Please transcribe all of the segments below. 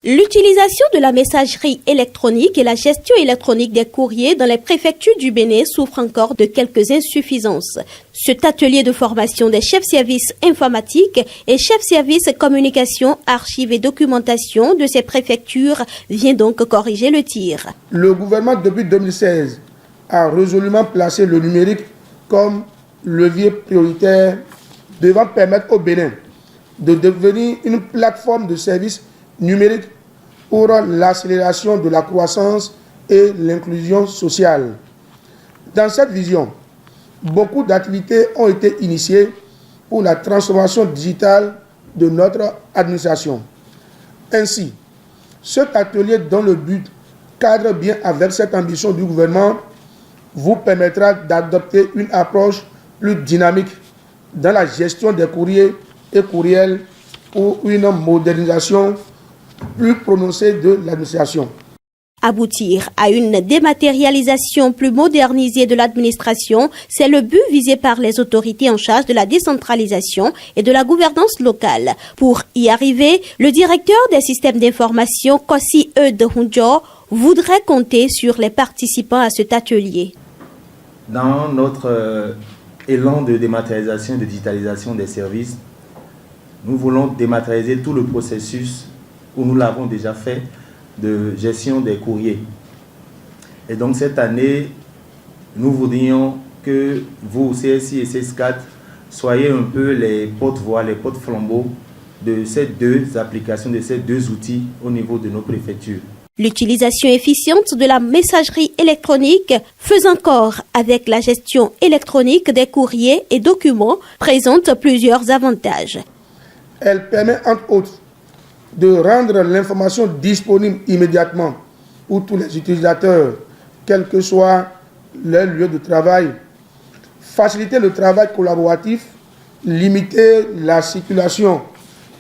L'utilisation de la messagerie électronique et la gestion électronique des courriers dans les préfectures du Bénin souffre encore de quelques insuffisances. Cet atelier de formation des chefs services informatiques et chefs services communication, archives et documentation de ces préfectures vient donc corriger le tir. Le gouvernement, depuis 2016, a résolument placé le numérique comme levier prioritaire devant permettre au Bénin de devenir une plateforme de services numérique pour l'accélération de la croissance et l'inclusion sociale. Dans cette vision, beaucoup d'activités ont été initiées pour la transformation digitale de notre administration. Ainsi, cet atelier dont le but cadre bien avec cette ambition du gouvernement vous permettra d'adopter une approche plus dynamique dans la gestion des courriers et courriels pour une modernisation plus prononcée de l'administration. Aboutir à une dématérialisation plus modernisée de l'administration, c'est le but visé par les autorités en charge de la décentralisation et de la gouvernance locale. Pour y arriver, le directeur des systèmes d'information, Kossi Eudhunjo, voudrait compter sur les participants à cet atelier. Dans notre élan de dématérialisation et de digitalisation des services, nous voulons dématérialiser tout le processus où nous l'avons déjà fait de gestion des courriers. Et donc cette année, nous voudrions que vous, CSI et CESCAT, soyez un peu les porte-voix, les porte-flambeaux de ces deux applications, de ces deux outils au niveau de nos préfectures. L'utilisation efficiente de la messagerie électronique, faisant corps avec la gestion électronique des courriers et documents, présente plusieurs avantages. Elle permet entre autres de rendre l'information disponible immédiatement pour tous les utilisateurs, quel que soit leur lieu de travail, faciliter le travail collaboratif, limiter la circulation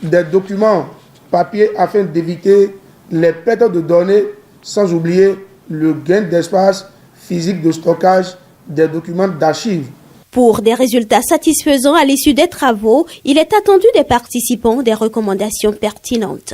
des documents papier afin d'éviter les pertes de données, sans oublier le gain d'espace physique de stockage des documents d'archives. Pour des résultats satisfaisants à l'issue des travaux, il est attendu des participants des recommandations pertinentes.